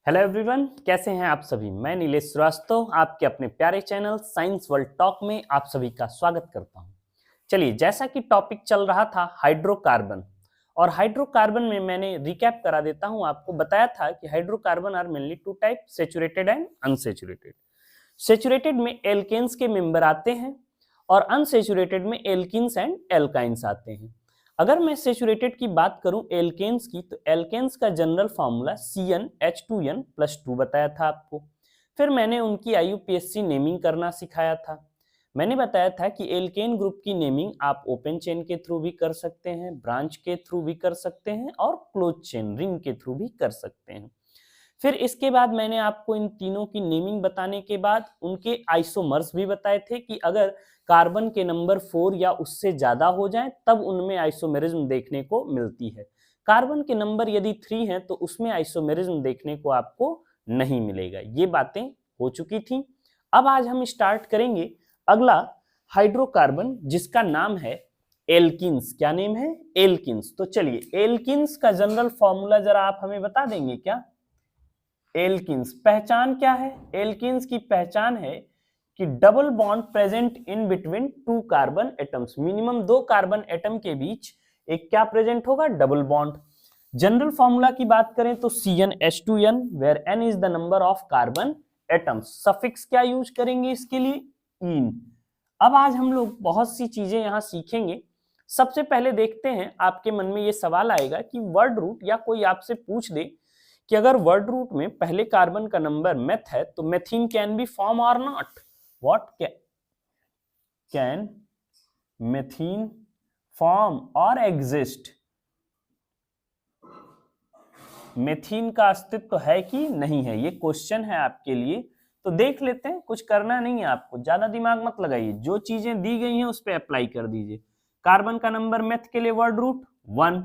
Hello everyone, कैसे हैं आप सभी। मैं नीलेश श्रीवास्तव आपके अपने प्यारे चैनल साइंस वर्ल्ड टॉक में आप सभी का स्वागत करता हूं। चलिए, जैसा कि टॉपिक चल रहा था हाइड्रोकार्बन, और हाइड्रोकार्बन में मैंने रिकैप करा देता हूं। आपको बताया था कि hydrocarbon are mainly two type, saturated and unsaturated. Saturated में एल्केन्स के मेंबर आते हैं और अनसैचुरेटेड में एल्किन्स एंड एल्काइंस आते हैं। अगर मैं सैचुरेटेड की बात करूं एल्केन्स की, तो एल्केन्स का जनरल फार्मूला CnH2n+2 बताया था आपको। फिर मैंने उनकी IUPAC नेमिंग करना सिखाया था। मैंने बताया था कि एल्केन ग्रुप की नेमिंग आप ओपन चेन के थ्रू भी कर सकते हैं, ब्रांच के थ्रू भी कर सकते हैं और क्लोज चेन रिंग के थ्रू भी कर सकते हैं। फिर इसके बाद मैंने आपको इन तीनों की नेमिंग बताने के बाद उनके आइसोमर्स भी बताए थे कि अगर कार्बन के नंबर 4 या उससे ज्यादा हो जाएं तब उनमें आइसोमेरिज्म देखने को मिलती है। कार्बन के नंबर यदि 3 हैं तो उसमें आइसोमेरिज्म देखने को आपको नहीं मिलेगा। ये बातें हो चुकी थी। अब आज हम स्टार्ट करेंगे अगला हाइड्रोकार्बन, जिसका नाम है एल्किन्स। क्या नेम है? एल्किन्स। तो चलिए, एल्किन्स का जनरल फॉर्मूला जरा आप हमें बता देंगे क्या? एल्किन्स पहचान क्या है? एल्किन्स की पहचान है कि double bond present in between two carbon atoms. Minimum 2 carbon atom के बीच एक क्या प्रेजेंट होगा? Double bond. जनरल फॉर्मूला की बात करें तो CnH2n, where n is the number of carbon atoms. Suffix क्या यूज करेंगे इसके लिए? इन। अब आज हम लोग बहुत सी चीजें यहां सीखेंगे। सबसे पहले देखते हैं, आपके मन में ये सवाल आएगा कि वर्ड रूट या कोई आपसे पूछ दे कि अगर वर्ड रूट में पहले कार्बन का नंबर मेथ है तो मेथीन कैन बी फॉर्म और नॉट। व्हाट कैन मेथीन फॉर्म और एग्जिस्ट? मेथीन का अस्तित्व है कि नहीं है, ये क्वेश्चन है आपके लिए। तो देख लेते हैं, कुछ करना नहीं है आपको, ज्यादा दिमाग मत लगाइए, जो चीजें दी गई हैं उस पर अप्लाई कर दीजिए। कार्बन का नंबर मेथ के लिए वर्ड रूट 1,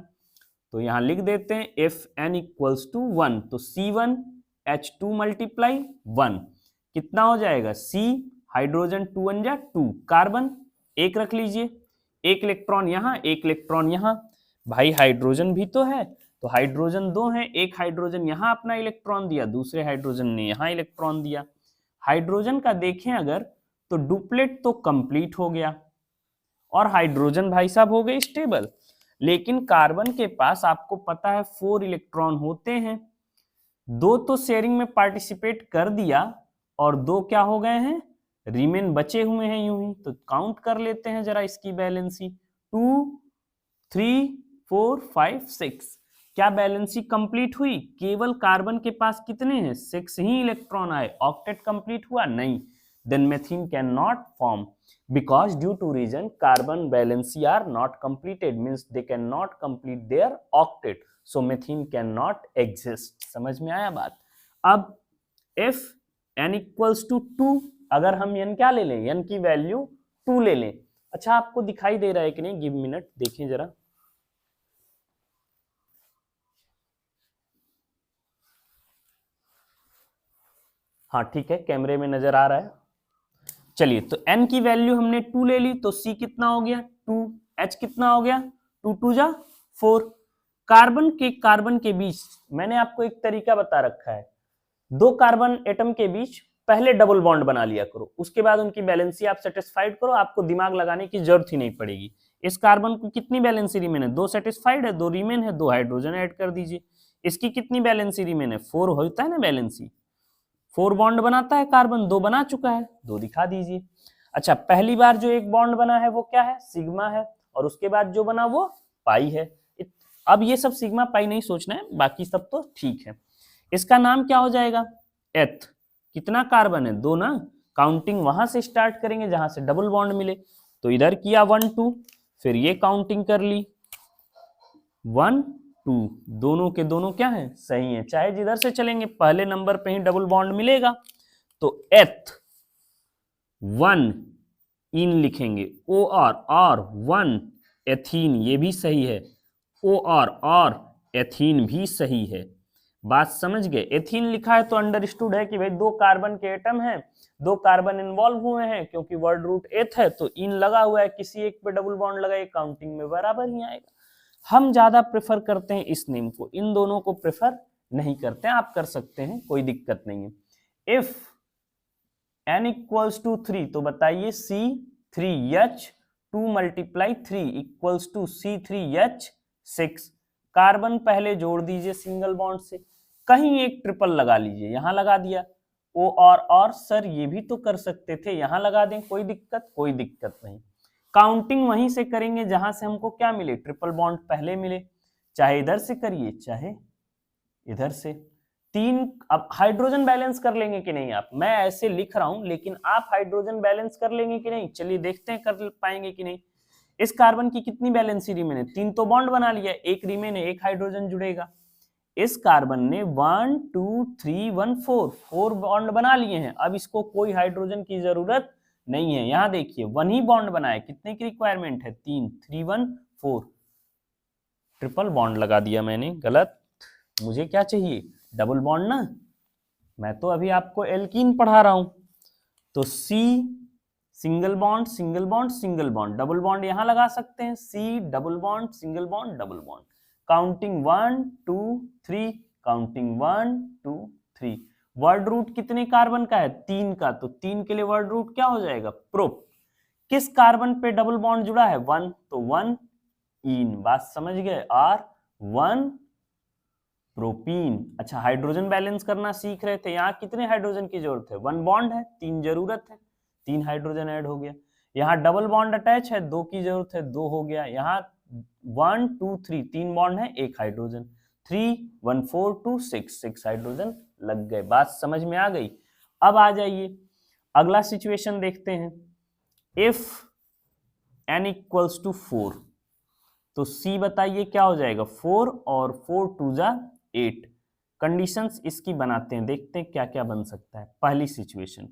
तो यहां लिख देते हैं इफ n इक्वल्स टू 1, तो C1H2 मल्टीप्लाई 1 कितना हो जाएगा? C हाइड्रोजन 2 1 जा 2, कार्बन एक रख लीजिए, एक इलेक्ट्रॉन यहां, एक इलेक्ट्रॉन यहां। भाई हाइड्रोजन भी तो है, तो हाइड्रोजन 2 है, एक हाइड्रोजन यहां अपना इलेक्ट्रॉन दिया, दूसरे हाइड्रोजन ने यहां इलेक्ट्रॉन दिया। हाइड्रोजन का देखें अगर तो डुप्लेट तो कंप्लीट हो गया और हाइड्रोजन भाई साहब हो गए स्टेबल। लेकिन कार्बन के पास आपको पता है 4 इलेक्ट्रॉन होते हैं, 2 तो शेयरिंग में पार्टिसिपेट कर दिया और 2 क्या हो गए हैं? रिमेन बचे हुए हैं यूं ही। तो काउंट कर लेते हैं जरा इसकी बैलेंसी, 2 3 4 5 6। क्या बैलेंसी कंप्लीट हुई? केवल कार्बन के पास कितने हैं? 6 ही इलेक्ट्रॉन आए। ऑक्टेट कंप्लीट हुआ? नहीं। then methane cannot form because due to reason carbon valency are not completed, means they cannot complete their octet, so methane cannot exist। समझ में आया बात? अब if n equals to 2, अगर हम n क्या ले लें? n की वैल्यू 2 ले लें। अच्छा, आपको दिखाई दे रहा है कि नहीं? गिव मिनट, देखें जरा। हाँ ठीक है, कैमरे में नजर आ रहा है। चलिए, तो n की वैल्यू हमने 2 ले ली, तो C कितना हो गया? 2। H कितना हो गया? 2 2 जा 4। कार्बन के बीच मैंने आपको एक तरीका बता रखा है, 2 कार्बन एटम के बीच पहले डबल बॉन्ड बना लिया करो, उसके बाद उनकी बैलेंसी आप सेटिस्फाइड करो, आपको दिमाग लगाने की जरूरत ही नहीं पड़ेगी। इस कार्बन को कितनी बैलेंसी रिमेन है? 2 सेटिस्फाइड है, 2 रिमेन है, 2 हाइड्रोजन ऐड कर दीजिए। इसकी कितनी बैलेंसी रिमेन है? 4 होता है ना बैलेंसी, 4 बॉन्ड बनाता है कार्बन, 2 बना चुका है, 2 दिखा दीजिए। अच्छा, पहली बार जो एक बॉन्ड बना है वो क्या है? सिग्मा है, और उसके बाद जो बना वो पाई है। अब ये सब सिग्मा पाई नहीं सोचना है, बाकी सब तो ठीक है। इसका नाम क्या हो जाएगा? एथ। कितना कार्बन है? 2 ना। काउंटिंग वहां से स्टार्ट करेंगे जहां से डबल बॉन्ड मिले, तो इधर किया 1 2, फिर ये काउंटिंग कर ली 1 2, दोनों के दोनों क्या है? सही है। चाहे जिधर से चलेंगे पहले नंबर पे ही डबल बॉन्ड मिलेगा, तो एथ 1 इन लिखेंगे, ओ और 1 एथीन, ये भी सही है। ओ और एथीन भी सही है। बात समझ गए? एथीन लिखा है तो अंडरस्टूड है कि भाई 2 कार्बन के एटम हैं, 2 कार्बन इन्वॉल्व हुए हैं, क्योंकि वर्ड रूट एथ है तो इन लगा हुआ है, किसी एक पे डबल बॉन्ड लगाए, काउंटिंग में बराबर ही आएगा। हम ज्यादा प्रेफर करते हैं इस नेम को, इन दोनों को प्रेफर नहीं करते हैं, आप कर सकते हैं, कोई दिक्कत नहीं है। इफ n इक्वल्स टू 3 तो बताइए C3H 2 multiply 3 equals to C3H6। Carbon पहले जोड़ दीजिए सिंगल बॉन्ड से, कहीं एक ट्रिपल लगा लीजिए, यहां लगा दिया ओ और सर ये भी तो कर सकते थे, यहां लगा दें, कोई दिक्कत नहीं। काउंटिंग वहीं से करेंगे जहां से हमको क्या मिले, ट्रिपल बॉन्ड पहले मिले, चाहे इधर से करिए चाहे इधर से। 3 अब हाइड्रोजन बैलेंस कर लेंगे कि नहीं आप, मैं ऐसे लिख रहा हूं लेकिन आप हाइड्रोजन बैलेंस कर लेंगे कि नहीं, चलिए देखते हैं कर पाएंगे कि नहीं। इस कार्बन की कितनी बैलेंसी रिमेन है, 3 तो बॉन्ड बना लिया, एक रिमेन है, एक हाइड्रोजन जुड़ेगा। इस कार्बन ने 1 2 3 1 4 बॉन्ड बना लिए हैं, अब इसको कोई हाइड्रोजन की जरूरत नहीं है। यहां देखिए 1 ही बॉन्ड बनाया, कितने की रिक्वायरमेंट है, 3 3 1 4, ट्रिपल बॉन्ड लगा दिया मैंने, गलत, मुझे क्या चाहिए, डबल बॉन्ड ना, मैं तो अभी आपको एल्कीन पढ़ा रहा हूं। तो C single bond single bond single bond, double bond यहां लगा सकते हैं, C double bond single bond double bond, counting 1 2 3, counting 1 2 3। Word root कितने कार्बन का है, 3 का, तो 3 के लिए वर्ड रूट क्या हो जाएगा, प्रोप। किस कार्बन पे डबल बॉन्ड जुड़ा है, 1, तो 1 इन, बात समझ गए, R1 प्रोपीन। अच्छा हाइड्रोजन बैलेंस करना सीख रहे थे, यहाँ कितने हाइड्रोजन की जरूरत है, 1 बॉन्ड है, 3 जरूरत है, 3 हाइड्रोजन ऐड हो गया। यहाँ डबल बॉन्ड अटैच है, 2 की जरूरत है, 2 हो गया। यहाँ 1 2 3 3 बॉन्ड है, 1 हाइड्रोजन, 3 1 4 2 6 हाइड्रोजन लग गए, बात समझ में आ गई। अब आ जाइए अगला सिचुएशन देखते हैं। इफ n इक्वल्स टू 4 तो C बताइए क्या हो जाएगा, 4 और 4 2 जा 8। कंडीशंस इसकी बनाते हैं, देखते हैं क्या क्या बन सकता है। पहली सिचुएशन,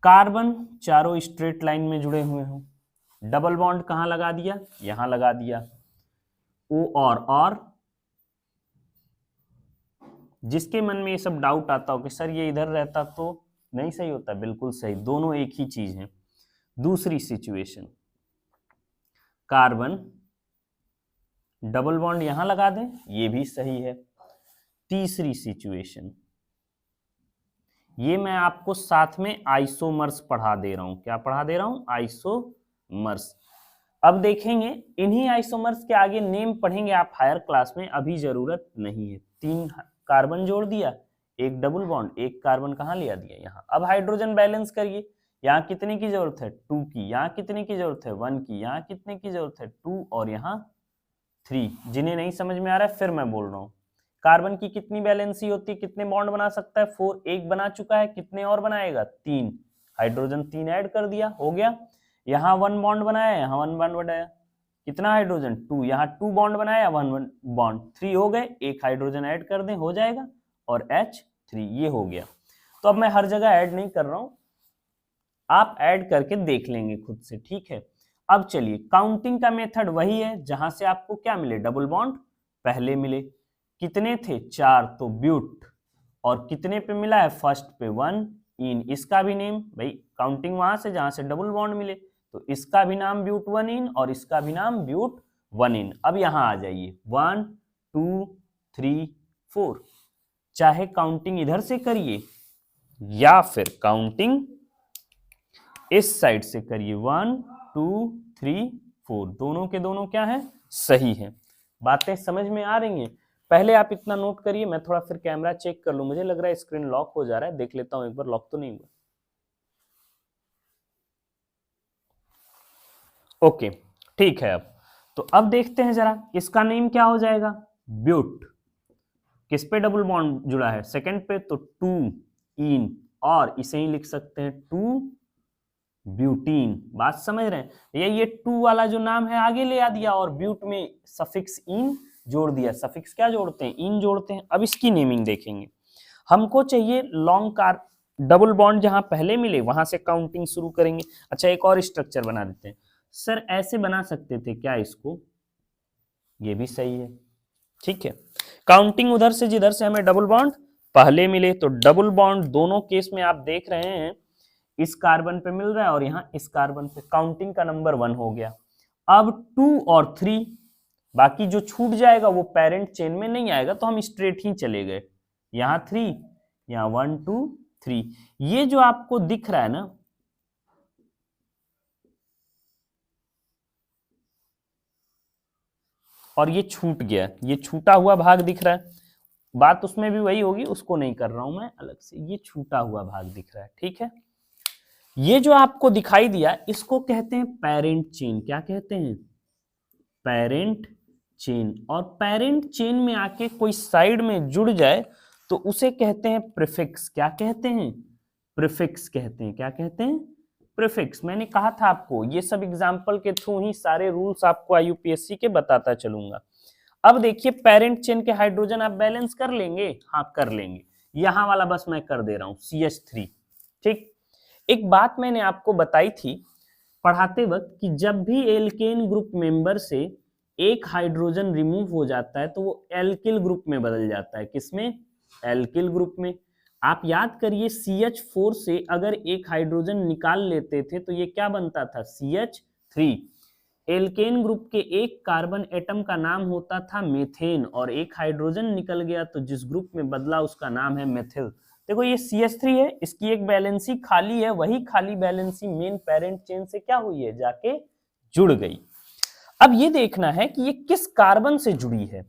कार्बन चारों स्ट्रेट लाइन में जुड़े हुए हों, डबल बॉन्ड कहां लगा दिया, यहां लगा दिया, O और जिसके मन में ये सब डाउट आता हो कि सर ये इधर रहता तो नहीं सही होता, बिल्कुल सही, दोनों एक ही चीज है। दूसरी सिचुएशन, कार्बन डबल बॉन्ड यहां लगा दें, ये भी सही है। तीसरी सिचुएशन, ये मैं आपको साथ में आइसोमर्स पढ़ा दे रहा हूं, क्या पढ़ा दे रहा हूं, आइसोमर्स। अब देखेंगे इन्हीं आइसोमर्स के आगे नेम पढ़ेंगे आप हायर क्लास में, अभी जरूरत नहीं है। 3 कार्बन जोड़ दिया, एक डबल बॉन्ड, एक कार्बन कहां लिया दिया, यहाँ। अब हाइड्रोजन बैलेंस करिए, यहाँ कितने की जरूरत है, 2 की, यहाँ कितने की जरूरत है, 1 की, यहाँ कितने की जरूरत है, 2 और यहाँ 3। जिन्हें नहीं समझ में आ रहा है फिर मैं बोल रहा हूँ, कार्बन की कितनी बैलेंसी होती है, कितने बॉन्ड बना सकता है, 4, एक बना चुका है, कितने और बनाएगा, 3, हाइड्रोजन 3 ऐड कर दिया, हो गया। यहाँ 1 बॉन्ड बनाया, यहाँ 1 बॉन्ड बनाया, कितना हाइड्रोजन, 2, यहाँ 2 बॉन्ड बनाया, 1 बॉन्ड, 3 हो गए, एक हाइड्रोजन ऐड कर दें, हो जाएगा, और H3 ये हो गया। तो अब मैं हर जगह ऐड नहीं कर रहा हूं, आप ऐड करके देख लेंगे खुद से, ठीक है। अब चलिए काउंटिंग का मेथड वही है जहां से आपको क्या मिले, डबल बॉन्ड पहले मिले, कितने थे, 4, तो ब्यूट, और कितने पे मिला है, फर्स्ट पे 1 इन, इसका भी नेम, भाई काउंटिंग वहां से जहां से डबल बॉन्ड मिले, तो इसका भी नाम ब्यूट 1 इन और इसका भी नाम ब्यूट 1 इन। अब यहां आ जाइए 1 2 3 4, चाहे काउंटिंग इधर से करिए या फिर काउंटिंग इस साइड से करिए, 1 2 3 4, दोनों के दोनों क्या है, सही है। बातें समझ में आ रही हैं, पहले आप इतना नोट करिए, मैं थोड़ा फिर कैमरा चेक कर लूं, मुझे लग रहा है स्क्रीन लॉक हो जा रहा है, देख लेता हूं एक बार, लॉक तो नहीं हुआ, ओके ठीक है। अब अब देखते हैं जरा, इसका नेम क्या हो जाएगा, ब्यूट, किस पे डबल बॉन्ड जुड़ा है, सेकंड पे, तो 2 इन, और इसे ही लिख सकते हैं 2 ब्यूटीन, बात समझ रहे हैं, ये 2 वाला जो नाम है आगे ले आ दिया, और ब्यूट में सफिक्स इन जोड़ दिया, सफिक्स क्या जोड़ते हैं, इन जोड़ते हैं। अब इसकी नेमिंग देखेंगे, हमको चाहिए लॉन्ग कार, डबल बॉन्ड जहां पहले मिले वहां से काउंटिंग शुरू करेंगे। अच्छा एक और स्ट्रक्चर बना देते हैं, सर ऐसे बना सकते थे क्या इसको, ये भी सही है, ठीक है। काउंटिंग उधर से जिधर से हमें डबल बॉन्ड पहले मिले, तो डबल बॉन्ड दोनों केस में आप देख रहे हैं इस कार्बन पे मिल रहा है और यहाँ इस कार्बन पे, काउंटिंग का नंबर 1 हो गया। अब 2 और 3, बाकी जो छूट जाएगा वो पेरेंट चेन में नहीं आएगा, तो हम स्ट्रेट ही चले गए। यहां 3, यहां 1 2 3। ये जो आपको दिख रहा है ना, और ये छूट गया, ये छूटा हुआ भाग दिख रहा है, बात उसमें भी वही होगी, उसको नहीं कर रहा हूं मैं अलग से, ये छूटा हुआ भाग दिख रहा है, ठीक है। ये जो आपको दिखाई दिया इसको कहते हैं पेरेंट चेन। क्या कहते हैं? Parent chain. और पेरेंट चेन में आके कोई साइड में जुड़ जाए तो उसे कहते हैं प्रीफिक्स। क्या कहते हैं? प्रीफिक्स कहते हैं। क्या कहते हैं? प्रीफिक्स। मैंने कहा था आपको ये सब एग्जांपल के थ्रू ही सारे रूल्स आपको आईयूपीएससी के बताता चलूंगा। अब देखिए पेरेंट चेन के हाइड्रोजन आप बैलेंस कर लेंगे? हाँ कर लेंगे। यहां वाला बस मैं कर दे रहा हूं CH3। ठीक। एक बात मैंने आपको बताई थी पढ़ाते वक्त कि जब भी एल्केन ग्रुप मेंबर से एक हाइड्रोजन रिमूव हो जाता है तो वो एल्किल ग्रुप में बदल जाता है। किसमें? एल्किल ग्रुप में। आप याद करिए CH4 से अगर एक हाइड्रोजन निकाल लेते थे तो ये क्या बनता था? CH3। एल्केन ग्रुप के एक कार्बन एटम का नाम होता था मीथेन, और एक हाइड्रोजन निकल गया तो जिस ग्रुप में बदला उसका नाम है मेथिल। देखो ये CH3 है, इसकी एक बैलेंसी खाली है, वही खाली बैलेंसी मेन पेरेंट चेन से क्या हुई है? जाके जुड़ गई। अब ये देखना है कि ये किस कार्बन से जुड़ी है।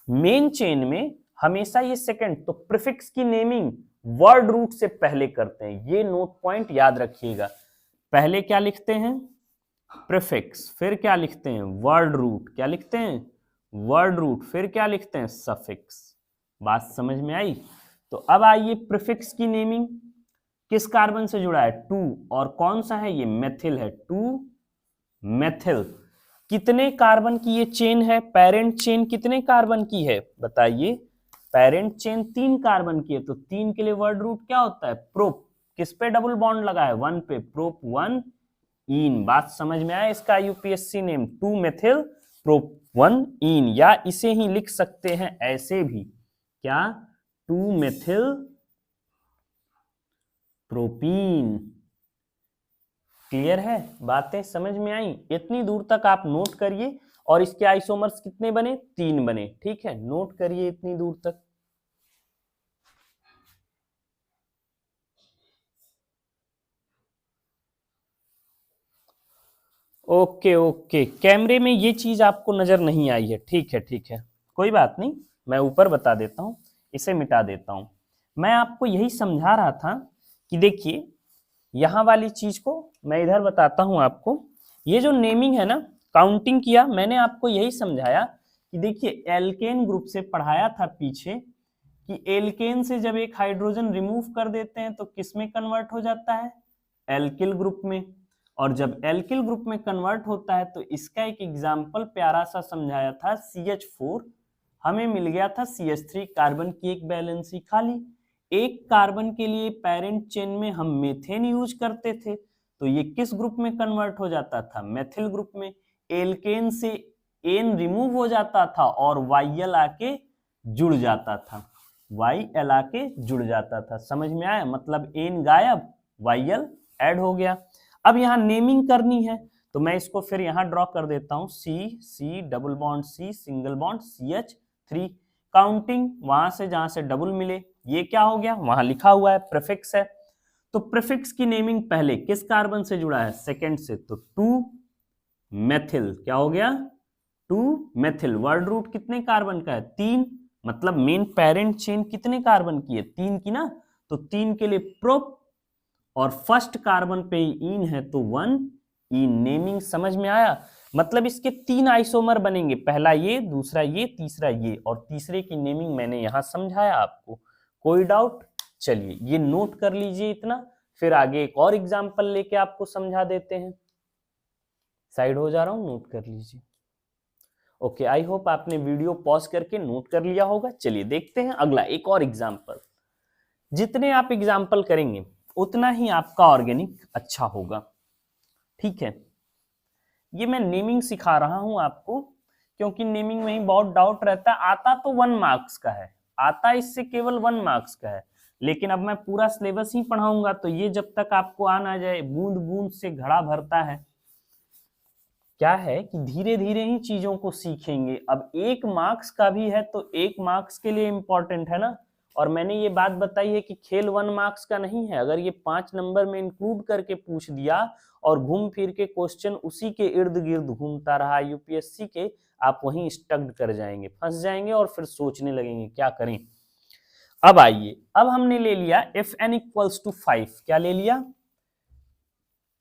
मेन चेन में हमेशा ये सेकंड, तो प्रीफिक्स की नेमिंग वर्ड रूट से पहले करते हैं। ये नोट पॉइंट याद रखिएगा। पहले क्या लिखते हैं? प्रीफिक्स। फिर क्या लिखते हैं? Word root. क्या लिखते हैं? Word root. फिर क्या लिखते हैं? सफिक्स। बात समझ में आई? तो अब आइए प्रीफिक्स की नेमिंग। किस कार्बन से जुड़ा है? 2। और कौन सा है ये? मेथिल है। 2 मेथिल। कितने कार्बन की ये चेन है? पेरेंट चेन कितने कार्बन की है बताइए? पेरेंट चेन 3 कार्बन की है, तो 3 के लिए वर्ड रूट क्या होता है? प्रोप। किस पे डबल बॉन्ड लगा है? 1 पे। प्रोप 1 इन। बात समझ में आया? इसका यूपीएससी नेम 2 मेथिल प्रोप 1 इन, या इसे ही लिख सकते हैं ऐसे भी। क्या? 2 मेथिल प्रोपीन। क्लियर है? बातें समझ में आई? इतनी दूर तक आप नोट करिए। और इसके आइसोमर्स कितने बने? 3 बने। ठीक है, नोट करिए इतनी दूर तक। ओके ओके, कैमरे में ये चीज आपको नजर नहीं आई है। ठीक है ठीक है, कोई बात नहीं, मैं ऊपर बता देता हूं, इसे मिटा देता हूं। मैं आपको यही समझा रहा था कि देखिए यहां वाली चीज को मैं इधर बताता हूं आपको। ये जो नेमिंग है ना, काउंटिंग किया मैंने आपको यही समझाया कि देखिए एल्केन ग्रुप से पढ़ाया था पीछे कि एल्केन से जब एक हाइड्रोजन रिमूव कर देते हैं तो किस में कन्वर्ट हो जाता है? एल्किल ग्रुप में। और जब एल्किल ग्रुप में कन्वर्ट होता है तो इसका एक एग्जाम्पल प्यारा सा समझाया था CH4। हमें मिल गया था CH3 कार्बन की एक बैलेंसी खाली। एक कार्बन के लिए पेरेंट चेन में हम मेथेन यूज करते थे, तो ये किस ग्रुप में कन्वर्ट हो जाता था? मेथिल ग्रुप में। एल्केन से एन रिमूव हो जाता था और YL आके जुड़ जाता था। YL आके जुड़ जाता था। समझ में आया? मतलब एन गायब, YL ऐड हो गया। अब यहाँ नेमिंग करनी है तो मैं इसको फिर यहाँ ड्रॉ कर देता हूं। C double bond C single bond CH3। Counting वहां से जहां से डबल मिले, ये क्या हो गया? वहां लिखा हुआ है प्रीफिक्स है। तो प्रीफिक्स की नेमिंग पहले किस कार्बन से जुड़ा है? सेकंड से, तो 2 मेथिल। क्या हो गया? 2 मेथिल। वर्ड रूट कितने कार्बन का है? 3। मतलब मेन पेरेंट चेन कितने कार्बन की है? 3 की ना, तो 3 के लिए प्रोप, और फर्स्ट कार्बन पे इन है तो 1 इन। नेमिंग समझ में आया? मतलब इसके 3 आइसोमर बनेंगे, पहला ये, दूसरा ये, तीसरा ये, और तीसरे की नेमिंग मैंने यहां समझाया आपको। कोई डाउट? चलिए ये नोट कर लीजिए इतना, फिर आगे एक और एग्जांपल लेके आपको समझा देते हैं। साइड हो जा रहा हूं, नोट कर लीजिए। ओके, आई होप आपने वीडियो पॉज करके नोट कर लिया होगा। चलिए देखते हैं अगला एक और एग्जांपल। जितने आप एग्जाम्पल करेंगे उतना ही आपका ऑर्गेनिक अच्छा होगा। ठीक है, ये मैं नेमिंग सिखा रहा हूं आपको क्योंकि नेमिंग में ही बहुत डाउट रहता है। आता तो 1 मार्क्स का है, आता इससे केवल 1 मार्क्स का है, लेकिन अब मैं पूरा सिलेबस ही पढ़ाऊंगा तो ये जब तक आपको आ ना जाए, बूंद बूंद से घड़ा भरता है। क्या है कि धीरे धीरे ही चीजों को सीखेंगे। अब 1 मार्क्स का भी है तो 1 मार्क्स के लिए इंपॉर्टेंट है ना। और मैंने ये बात बताई है कि खेल 1 मार्क्स का नहीं है। अगर ये 5 नंबर में इंक्लूड करके पूछ दिया और घूम फिर के क्वेश्चन उसी के इर्द गिर्द घूमता रहा यूपीएससी के, आप वहीं स्टक्ड कर जाएंगे, फंस जाएंगे और फिर सोचने लगेंगे क्या करें। अब आइए, अब हमने ले लिया इफ n इक्वल्स टू 5। क्या ले लिया?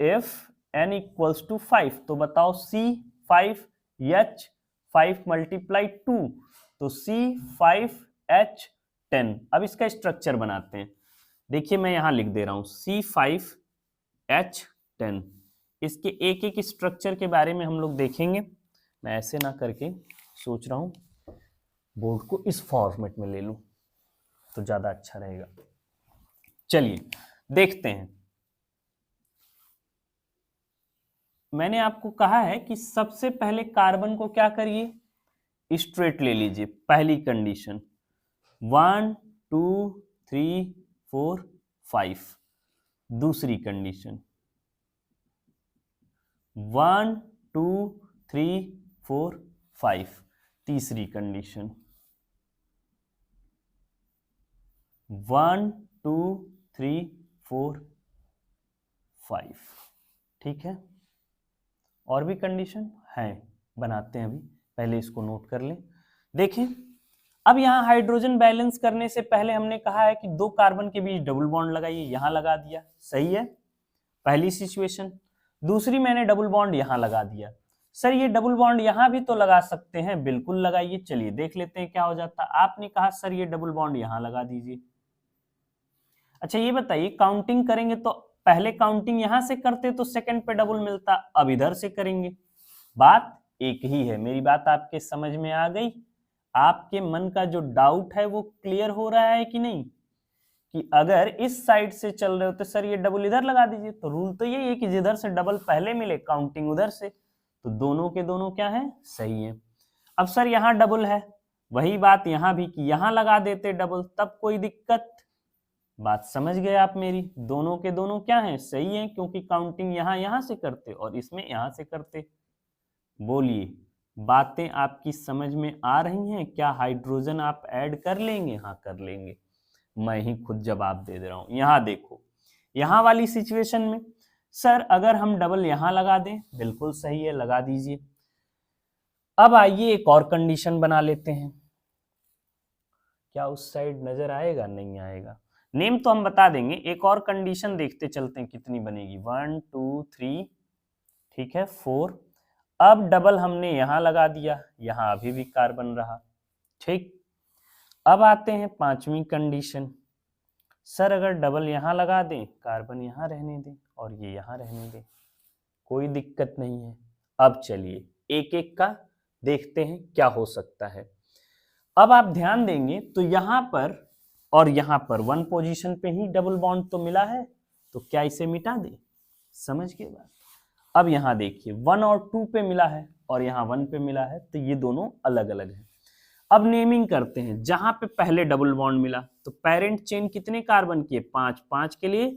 If n equals to 5। तो बताओ c 5 h 5 मल्टीप्लाई 2, तो c 5 h 10। अब इसका स्ट्रक्चर बनाते हैं। देखिए मैं यहां लिख दे रहा हूं c 5 h 10। इसके एक एक स्ट्रक्चर के बारे में हम लोग देखेंगे। मैं ऐसे ना करके सोच रहा हूं बोर्ड को इस फॉर्मेट में ले लूं तो ज्यादा अच्छा रहेगा। चलिए देखते हैं। मैंने आपको कहा है कि सबसे पहले कार्बन को क्या करिए, स्ट्रेट ले लीजिए। पहली कंडीशन 1 2 3 4 5। दूसरी कंडीशन 1 2 3 4 5। तीसरी कंडीशन 1 2 3 4 5। ठीक है, और भी कंडीशन है, बनाते हैं अभी, पहले इसको नोट कर लें। देखें, अब यहाँ हाइड्रोजन बैलेंस करने से पहले हमने कहा है कि 2 कार्बन के बीच डबल बॉन्ड लगाइए, यहां लगा दिया, सही है, पहली सिचुएशन। दूसरी मैंने डबल बॉन्ड यहां लगा दिया। सर ये डबल बॉन्ड यहां भी तो लगा सकते हैं, बिल्कुल लगाइए। चलिए देख लेते हैं क्या हो जाता। आपने कहा सर ये डबल बॉन्ड यहां लगा दीजिए। अच्छा ये बताइए, काउंटिंग करेंगे तो पहले काउंटिंग यहां से करते तो सेकंड पे डबल मिलता, अब इधर से करेंगे। बात एक ही है। मेरी बात आपके समझ में आ गई? आपके मन का जो डाउट है वो क्लियर हो रहा है कि नहीं, कि अगर इस साइड से चल रहे हो तो सर ये डबल इधर लगा दीजिए। तो रूल तो यही है कि जिधर से डबल पहले मिले काउंटिंग उधर से। तो दोनों के दोनों क्या है, सही है। अब सर यहाँ डबल है, वही बात यहाँ भी कि यहाँ लगा देते डबल, तब कोई दिक्कत। बात समझ गए आप मेरी? दोनों के दोनों क्या हैं, सही है, क्योंकि काउंटिंग यहाँ से करते और इसमें यहाँ से करते। बोलिए, बातें आपकी समझ में आ रही हैं? क्या हाइड्रोजन आप ऐड कर लेंगे? हाँ कर लेंगे, मैं ही खुद जवाब दे दे रहा हूं। यहां देखो, यहां वाली सिचुएशन में सर अगर हम डबल यहां लगा दें, बिल्कुल सही है, लगा दीजिए। अब आइए एक और कंडीशन बना लेते हैं। क्या उस साइड नजर आएगा? नहीं आएगा, नेम तो हम बता देंगे। एक और कंडीशन देखते चलते हैं कितनी बनेगी। 1 2 3, ठीक है, 4। अब डबल हमने यहां लगा दिया, यहां अभी भी कार्बन रहा, ठीक। अब आते हैं 5वीं कंडीशन। सर अगर डबल यहां लगा दें, कार्बन यहां रहने दें और ये यहां रहने दें, कोई दिक्कत नहीं है। अब चलिए एक एक का देखते हैं क्या हो सकता है। अब आप ध्यान देंगे तो यहां पर और यहां पर 1 पोजीशन पे ही डबल बॉन्ड तो मिला है, तो क्या इसे मिटा दे? समझ के बात। अब यहां देखिए 1 और 2 पे मिला है और यहां 1 पे मिला है, तो ये दोनों अलग अलग है। अब नेमिंग करते हैं। जहां पे पहले डबल बॉन्ड मिला तो पेरेंट चेन कितने कार्बन की है? 5, 5 के लिए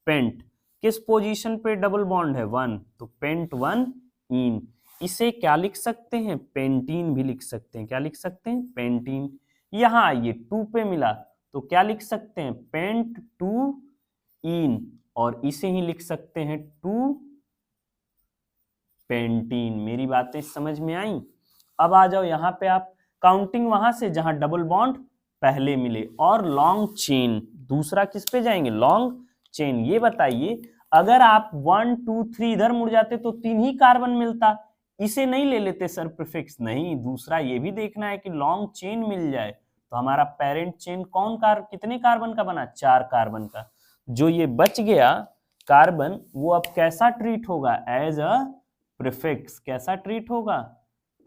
पेंट। किस पोजीशन पे डबल बॉन्ड है? 1, तो पेंट 1 इन। इसे क्या लिख सकते हैं? पेंटीन भी लिख सकते हैं। क्या लिख सकते हैं? पेंटीन। यहां आइए 2 पे मिला तो क्या लिख सकते हैं? पेंट 2 इन, और इसे ही लिख सकते हैं 2 पेंटीन। मेरी बातें समझ में आई? अब आ जाओ यहाँ पे आप, काउंटिंग वहां से जहां डबल बॉन्ड पहले मिले, और लॉन्ग चेन। दूसरा किस पे जाएंगे? Long chain. ये बताइए, अगर आप 1 2 3 इधर मुड़ जाते तो 3 ही कार्बन मिलता, इसे नहीं ले लेते सर प्रीफिक्स? नहीं, दूसरा ये भी देखना है कि लॉन्ग चेन मिल जाए। तो हमारा पेरेंट चेन कितने कार्बन का बना? 4 कार्बन का। जो ये बच गया कार्बन, वो अब कैसा ट्रीट होगा? As a prefix. कैसा ट्रीट होगा?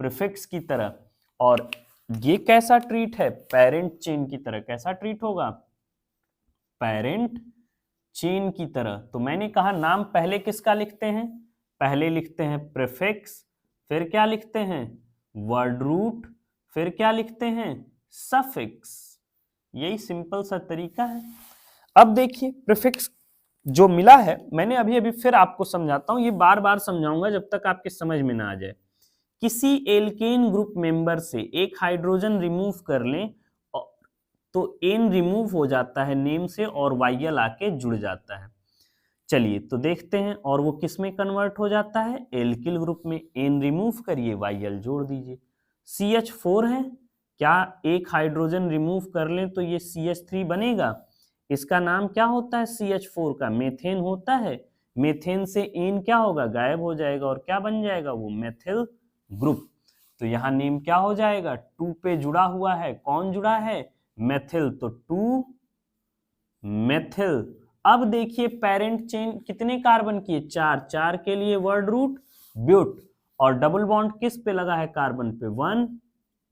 प्रीफिक्स की तरह। और ये कैसा ट्रीट है? पेरेंट चेन की तरह। कैसा ट्रीट होगा? पेरेंट चेन की तरह। तो मैंने कहा नाम पहले किसका लिखते हैं? पहले लिखते हैं प्रीफिक्स, फिर क्या लिखते हैं? वर्ड रूट, फिर क्या लिखते हैं? सफिक्स। यही सिंपल सा तरीका है। अब देखिए प्रीफिक्स जो मिला है, मैंने अभी अभी फिर आपको समझाता हूं, ये बार बार समझाऊंगा जब तक आपके समझ में ना आ जाए। किसी एल्केन ग्रुप मेंबर से एक हाइड्रोजन रिमूव कर लें तो एन रिमूव हो जाता है नेम से और वाइयल आके जुड़ जाता है। चलिए तो देखते हैं, और वो किस में कन्वर्ट हो जाता है, एल्किल ग्रुप में। एन रिमूव करिए, वाइयल जोड़ दीजिए। CH4 है, क्या एक हाइड्रोजन रिमूव कर लें तो ये CH3 बनेगा। इसका नाम क्या होता है, CH4 का मेथेन होता है। मेथेन से एन क्या होगा, गायब हो जाएगा और क्या बन जाएगा, वो मेथिल ग्रुप। तो यहाँ नेम क्या हो जाएगा, 2 पे जुड़ा हुआ है, कौन जुड़ा है, मेथिल, तो 2 मेथिल। अब देखिए पेरेंट चेन कितने कार्बन की है, 4, 4 के लिए वर्ड रूट ब्यूट, और डबल बॉन्ड किस पे लगा है, कार्बन पे, 1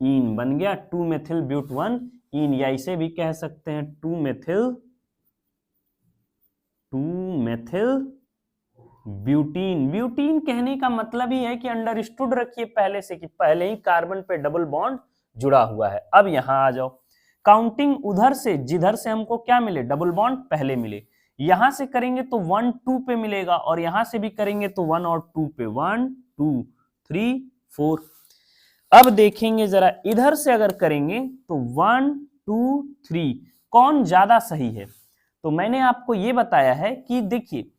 इन बन गया 2 मेथिल ब्यूट 1 इन, या इसे भी कह सकते हैं 2 मेथिल ब्यूटीन। ब्यूटीन कहने का मतलब ही है कि अंडरस्टूड रखिए पहले से कि पहले ही कार्बन पे डबल बॉन्ड जुड़ा हुआ है। अब यहां आ जाओ, काउंटिंग उधर से जिधर से हमको क्या मिले, डबल बॉन्ड पहले मिले, यहां से करेंगे तो 1 2 पे मिलेगा, और यहां से भी करेंगे तो 1 और 2 पे, 1 2 3 4। अब देखेंगे जरा इधर से अगर करेंगे तो 1 2 3 कौन ज्यादा सही है। तो मैंने आपको यह बताया है कि देखिए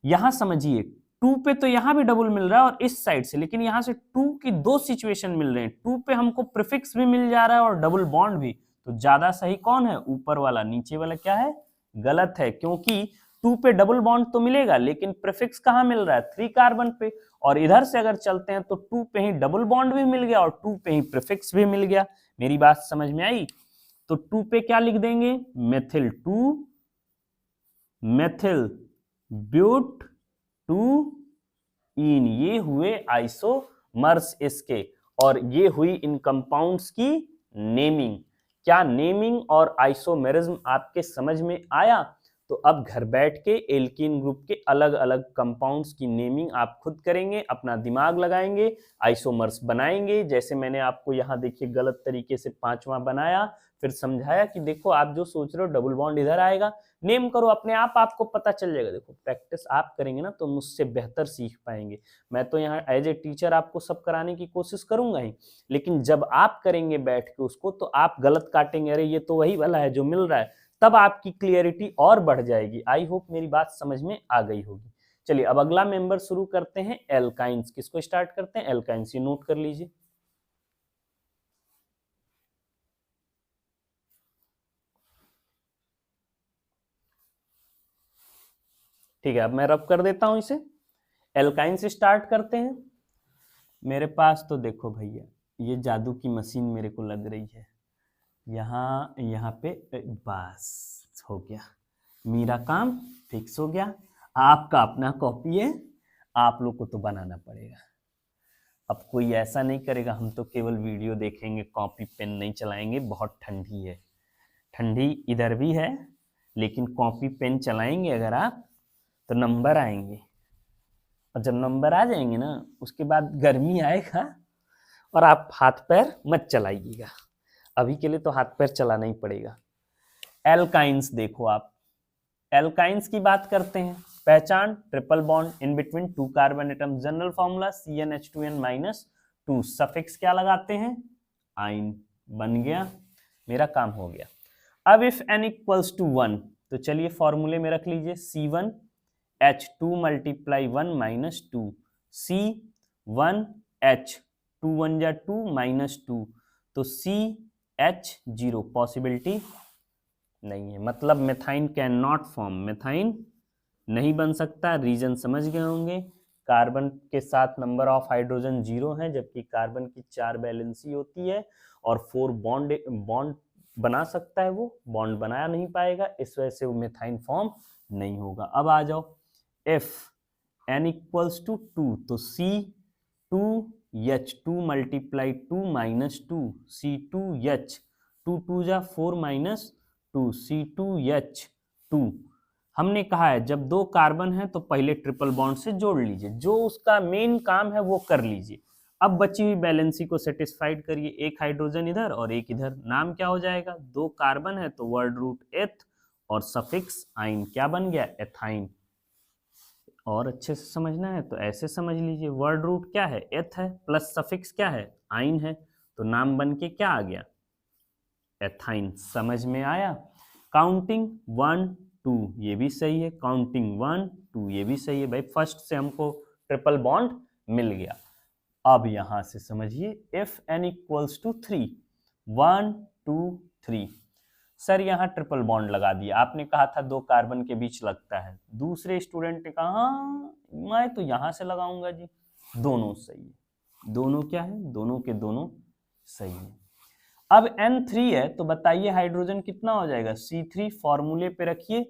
यहां समझिए 2 पे तो यहां भी डबल मिल रहा है और इस साइड से, लेकिन यहां से 2 की दो सिचुएशन मिल रहे हैं, 2 पे हमको प्रीफिक्स भी मिल जा रहा है और डबल बॉन्ड भी। तो ज्यादा सही कौन है, ऊपर वाला, नीचे वाला क्या है, गलत है, क्योंकि 2 पे डबल बॉन्ड तो मिलेगा लेकिन प्रीफिक्स कहां मिल रहा है, 3 कार्बन पे, और इधर से अगर चलते हैं तो 2 पे ही डबल बॉन्ड भी मिल गया और 2 पे ही प्रीफिक्स भी मिल गया। मेरी बात समझ में आई। तो 2 पे क्या लिख देंगे, मेथिल 2 मेथिल ब्यूट 2 इन, ये हुए आइसोमर्स इसके, और ये हुई इन कंपाउंड्स की नेमिंग। क्या नेमिंग और आइसोमेरिज्म आपके समझ में आया। तो अब घर बैठ के एल्कीन ग्रुप के अलग अलग कंपाउंड्स की नेमिंग आप खुद करेंगे, अपना दिमाग लगाएंगे, आइसोमर्स बनाएंगे। जैसे मैंने आपको यहाँ देखिए गलत तरीके से 5वां बनाया, फिर समझाया कि देखो आप जो सोच रहे हो डबल बॉन्ड इधर आएगा, नेम करो, अपने आप आपको पता चल जाएगा। देखो प्रैक्टिस आप करेंगे ना तो मुझसे बेहतर सीख पाएंगे। मैं तो यहाँ एज ए टीचर आपको सब कराने की कोशिश करूंगा ही, लेकिन जब आप करेंगे बैठ के उसको तो आप गलत काटेंगे, अरे ये तो वही वाला है जो मिल रहा है, तब आपकी क्लियरिटी और बढ़ जाएगी। आई होप मेरी बात समझ में आ गई होगी। चलिए अब अगला मेंबर शुरू करते हैं, एल्काइंस। किसको स्टार्ट करते हैं, एल्काइंस, ये नोट कर लीजिए। ठीक है, अब मैं रब कर देता हूं इसे। एल्काइन से स्टार्ट करते हैं। मेरे पास तो देखो भैया ये जादू की मशीन मेरे को लग रही है, यहाँ पे बस हो गया, मेरा काम फिक्स हो गया। आपका अपना कॉपी है, आप लोग को तो बनाना पड़ेगा। अब कोई ऐसा नहीं करेगा हम तो केवल वीडियो देखेंगे, कॉपी पेन नहीं चलाएंगे, बहुत ठंडी है। ठंडी इधर भी है, लेकिन कॉपी पेन चलाएंगे अगर आप तो नंबर आएंगे, और जब नंबर आ जाएंगे ना उसके बाद गर्मी आएगा और आप हाथ पैर मत चलाइएगा। अभी के लिए तो हाथ पैर चलाना ही पड़ेगा। एल्काइंस देखो आप, एल्काइंस की बात करते हैं। पहचान, triple bond in between 2 carbon atom, general formula CnH2n-2, suffix क्या लगाते हैं, आइन, बन गया, मेरा काम हो गया। अब इफ n इक्वल्स टू 1 तो चलिए फॉर्मूले में रख लीजिए, C1H2 मल्टीप्लाई 1 माइनस 2, C1H 2 1 जा 2 माइनस 2, तो CH0 पॉसिबिलिटी नहीं है, मतलब methyne can not form, methyne नहीं बन सकता। रीजन समझ गए होंगे, कार्बन के साथ नंबर ऑफ हाइड्रोजन 0 है, जबकि कार्बन की 4 वैलेंसी होती है और 4 बॉन्ड बना सकता है, वो बॉन्ड बनाया नहीं पाएगा, इस वजह से वो मेथाइन फॉर्म नहीं होगा। अब आ जाओ, इफ n इक्वल्स टू 2 तो C2H2 मल्टीप्लाई 2 माइनस 2, C2H 2 2 जा 4 माइनस 2, C2H2। हमने कहा है जब 2 कार्बन है तो पहले ट्रिपल बॉन्ड से जोड़ लीजिए, जो उसका मेन काम है वो कर लीजिए। अब बची हुई बैलेंसी को सेटिस्फाइड करिए, एक हाइड्रोजन इधर और एक इधर, नाम क्या हो जाएगा, 2 कार्बन है तो वर्ड रूट एथ और सफिक्स आइन, क्या बन गया, एथाइन। और अच्छे से समझना है तो ऐसे समझ लीजिए, वर्ड रूट क्या है, एथ है, प्लस सफिक्स क्या है, आइन है, तो नाम बन के क्या आ गया, एथाइन। समझ में आया। काउंटिंग 1 2 ये भी सही है, काउंटिंग 1 2 ये भी सही है। भाई फर्स्ट से हमको ट्रिपल बॉन्ड मिल गया। अब यहां से समझिए, if n equals to 3, 1 2 3, sir यहाँ ट्रिपल बॉन्ड लगा दिया, आपने कहा था दो कार्बन के बीच लगता है, दूसरे स्टूडेंट ने कहा हाँ मैं तो यहां से लगाऊंगा जी, दोनों सही है, दोनों क्या है, दोनों के दोनों सही है। अब N3 है तो बताइए हाइड्रोजन कितना हो जाएगा, C3 फॉर्मूले पे रखिए,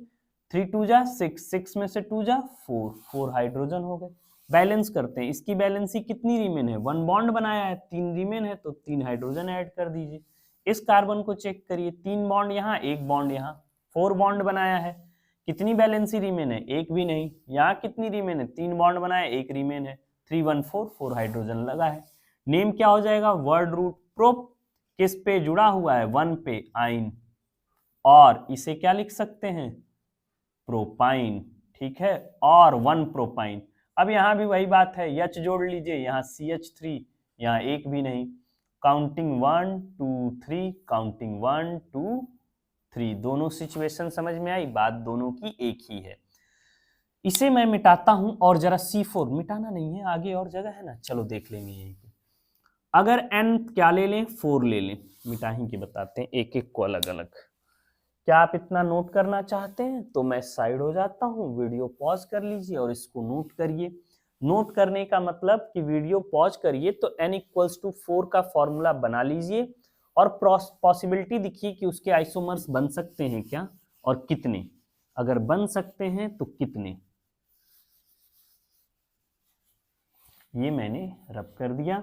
3 2 जा 6, 6 में से 2 जा 4, 4 हाइड्रोजन हो गए। बैलेंस करते हैं, इसकी बैलेंसी कितनी रीमेन है, 1 बॉन्ड बनाया है, 3 रीमेन है तो 3 हाइड्रोजन ऐड कर दीजिए। इस कार्बन को चेक करिए, 3 बॉन्ड यहाँ 1 बॉन्ड यहाँ, 4 बॉन्ड बनाया है, कितनी बैलेंसी रीमेन है, एक भी नहीं। यहाँ कितनी रीमेन है, 3 बॉन्ड बनाया, 1 रीमेन है, 3 1 4, 4 हाइड्रोजन लगा है। नेम क्या हो जाएगा, वर्ड रूट प्रोप, किस पे जुड़ा हुआ है, 1 पे, आइन, और इसे क्या लिख सकते हैं, प्रोपाइन, ठीक है, और 1 प्रोपाइन। अब यहां भी वही बात है, H जोड़ लीजिए, यहाँ CH3, यहाँ एक भी नहीं, काउंटिंग 1 2 3, काउंटिंग 1 2 3, दोनों सिचुएशन समझ में आई, बात दोनों की एक ही है। इसे मैं मिटाता हूं, और जरा C4 मिटाना नहीं है, आगे और जगह है ना, चलो देख लेंगे यहीं पे। अगर n क्या ले लें, 4 ले लें, मिटा ही के बताते हैं एक एक को अलग अलग। क्या आप इतना नोट करना चाहते हैं तो मैं साइड हो जाता हूं, वीडियो पॉज कर लीजिए और इसको नोट करिए। नोट करने का मतलब कि वीडियो पॉज करिए तो n इक्वल्स टू 4 का फॉर्मूला बना लीजिए, और पॉसिबिलिटी दिखिए कि उसके आइसोमर्स बन सकते हैं क्या, और कितने, अगर बन सकते हैं तो कितने। ये मैंने रब कर दिया।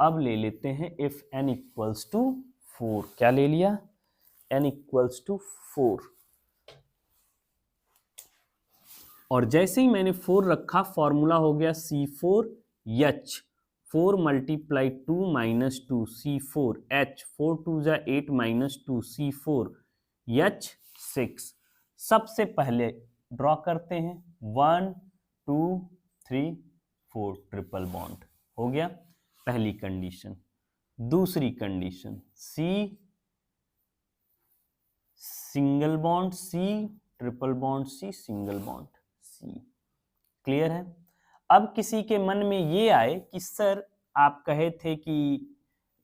अब ले लेते हैं इफ n इक्वल्स टू 4, क्या ले लिया, n इक्वल्स टू 4, और जैसे ही मैंने 4 रखा फॉर्मूला हो गया C4H, 4 मल्टीप्लाई 2 माइनस 2 C4H, 4 2 जा 8 माइनस 2 C4H 6। सबसे पहले ड्रॉ करते हैं, 1 2 3 4, ट्रिपल बॉन्ड हो गया, पहली कंडीशन। दूसरी condition, C single bond C, triple bond C, single bond C, clear है। अब किसी के मन में ये आए कि सर आप कहे थे कि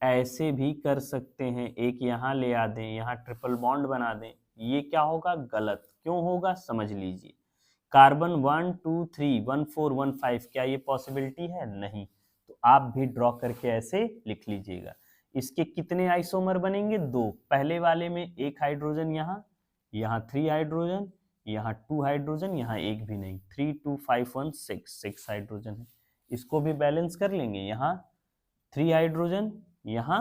ऐसे भी कर सकते हैं, एक यहाँ ले आ दें, यहाँ ट्रिपल बॉन्ड बना दें, ये क्या होगा, गलत। क्यों होगा, समझ लीजिए। कार्बन 1 2 3 1 4 1 5, क्या ये पॉसिबिलिटी है, नहीं, तो आप भी ड्रॉ करके ऐसे लिख लीजिएगा। इसके कितने आइसोमर बनेंगे, 2, पहले वाले में एक हाइड्रोजन, यहाँ 3 हाइड्रोजन, यहाँ 2 हाइड्रोजन, यहाँ एक भी नहीं, 3 2 5 1 6, 6 हाइड्रोजन है। इसको भी बैलेंस कर लेंगे, यहाँ 3 हाइड्रोजन, यहाँ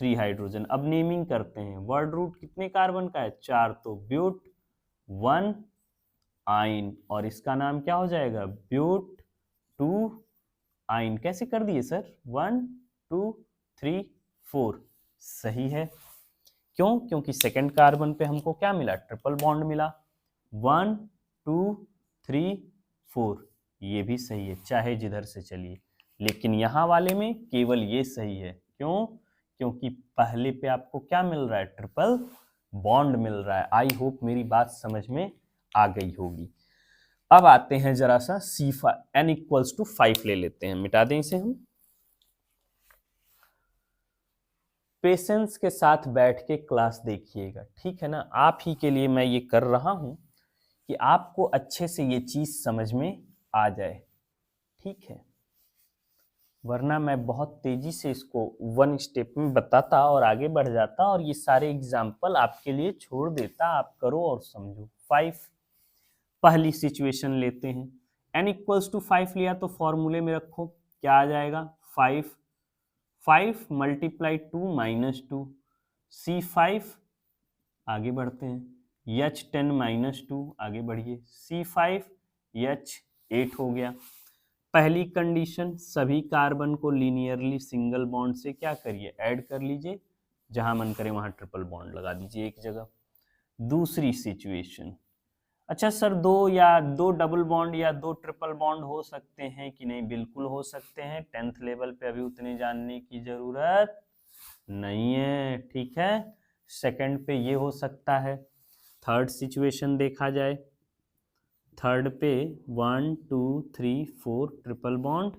3 हाइड्रोजन। अब नेमिंग करते हैं, वर्ड रूट कितने कार्बन का है, 4, तो ब्यूट 1 आइन, और इसका नाम क्या हो जाएगा, ब्यूट 2 आइन। कैसे कर दिए सर, 1 2 3 4, सही है। क्यों, क्योंकि सेकंड कार्बन पे हमको क्या मिला, ट्रिपल बॉन्ड मिला। 1 2 3 4, ये भी सही है, चाहे जिधर से चलिए, लेकिन यहाँ वाले में केवल ये सही है। क्यों, क्योंकि पहले पे आपको क्या मिल रहा है, ट्रिपल बॉन्ड मिल रहा है। आई होप मेरी बात समझ में आ गई होगी। अब आते हैं जरा सा C5, n इक्वल्स टू 5 ले लेते हैं, मिटा दें इसे हम। पेशेंस के साथ बैठ के क्लास देखिएगा, ठीक है ना, आप ही के लिए मैं ये कर रहा हूं कि आपको अच्छे से ये चीज समझ में आ जाए, ठीक है, वरना मैं बहुत तेजी से इसको 1 स्टेप में बताता और आगे बढ़ जाता और ये सारे एग्जाम्पल आपके लिए छोड़ देता, आप करो और समझो। 5, पहली सिचुएशन लेते हैं, n इक्वल्स टू 5 लिया तो फॉर्मूले में रखो, क्या आ जाएगा, 5 5 मल्टीप्लाई 2 माइनस 2 C5, आगे बढ़ते हैं, H10 माइनस 2, आगे बढ़िए, C5 H8 हो गया। पहली कंडीशन, सभी कार्बन को लीनियरली सिंगल बॉन्ड से क्या करिए, ऐड कर लीजिए, जहां मन करे वहां ट्रिपल बॉन्ड लगा दीजिए एक जगह। दूसरी सिचुएशन, अच्छा सर, दो डबल बॉन्ड या दो ट्रिपल बॉन्ड हो सकते हैं कि नहीं? बिल्कुल हो सकते हैं। 10th लेवल पे अभी उतने जानने की जरूरत नहीं है, ठीक है। सेकंड पे ये हो सकता है। थर्ड सिचुएशन देखा जाए, थर्ड पे 1 2 3 4 ट्रिपल बॉन्ड,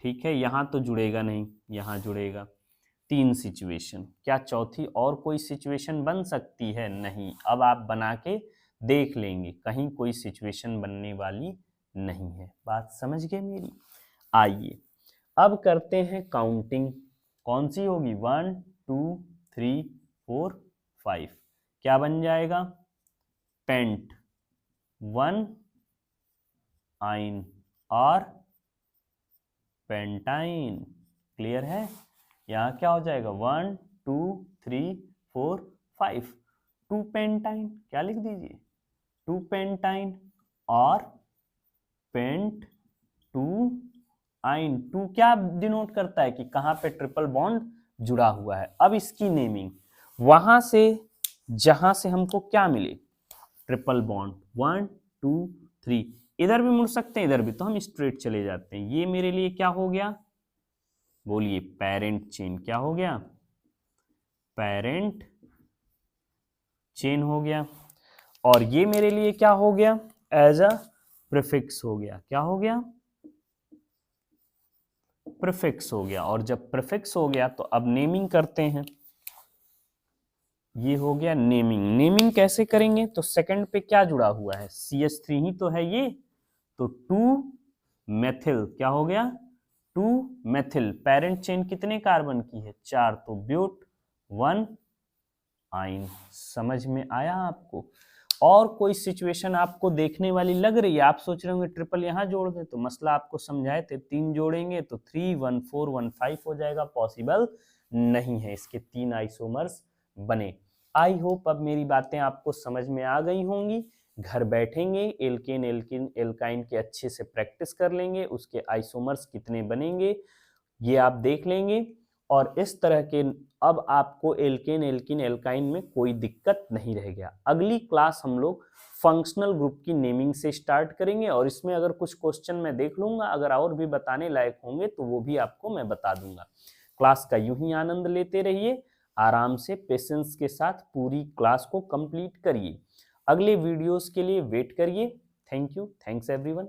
ठीक है। यहाँ तो जुड़ेगा नहीं, यहाँ जुड़ेगा। तीन सिचुएशन, क्या चौथी और कोई सिचुएशन बन सकती है? नहीं। अब आप बना के देख लेंगे, कहीं कोई सिचुएशन बनने वाली नहीं है। बात समझ गए मेरी? आइए अब करते हैं काउंटिंग। कौन सी होगी? 1 2 3 4 5। क्या बन जाएगा? पेंट, 1 आइन और पेंटाइन। क्लियर है? यहाँ क्या हो जाएगा? 1 2 3 4 5, 2 पेंटाइन। क्या लिख दीजिए? 2 पेंटाइन और पेंट 2 आइन। 2 क्या डिनोट करता है कि कहाँ पे ट्रिपल बॉन्ड जुड़ा हुआ है। अब इसकी नेमिंग, वहां से जहां से हमको क्या मिले? Triple bond 1 2 3। इधर भी मुड़ सकते हैं, इधर भी, तो हम स्ट्रेट चले जाते हैं। ये मेरे लिए क्या हो गया? बोलिए, पेरेंट चेन। क्या हो गया? पेरेंट चेन हो गया। और ये मेरे लिए क्या हो गया? एज अ प्रीफिक्स हो गया। क्या हो गया? प्रीफिक्स हो गया। और जब प्रीफिक्स हो गया तो अब नेमिंग करते हैं। ये हो गया नेमिंग। नेमिंग कैसे करेंगे? तो सेकंड पे क्या जुड़ा हुआ है? CH3 ही तो है ये, तो 2 मेथिल। क्या हो गया? 2 मेथिल। पेरेंट चेन कितने कार्बन की है? 4, तो ब्यूट 1 आइन। समझ में आया आपको? और कोई सिचुएशन आपको देखने वाली लग रही है? आप सोच रहे होंगे ट्रिपल यहाँ जोड़ दें, तो मसला आपको समझाए थे, 3 जोड़ेंगे तो 3 1 4 1 5 हो जाएगा। पॉसिबल नहीं है, इसके 3 आइसोमर्स बने। आई होप अब मेरी बातें आपको समझ में आ गई होंगी। घर बैठेंगे, एल्केन एल्किन एल्काइन के अच्छे से प्रैक्टिस कर लेंगे, उसके आइसोमर्स कितने बनेंगे ये आप देख लेंगे। और इस तरह के अब आपको एल्केन एल्किन एल्काइन में कोई दिक्कत नहीं रह गया। अगली क्लास हम लोग फंक्शनल ग्रुप की नेमिंग से स्टार्ट करेंगे, और इसमें अगर कुछ क्वेश्चन मैं देख लूंगा, अगर और भी बताने लायक होंगे तो वो भी आपको मैं बता दूंगा। क्लास का यूं ही आनंद लेते रहिए, आराम से पेशेंस के साथ पूरी क्लास को कंप्लीट करिए। अगले वीडियोस के लिए वेट करिए। Thank you, thanks everyone.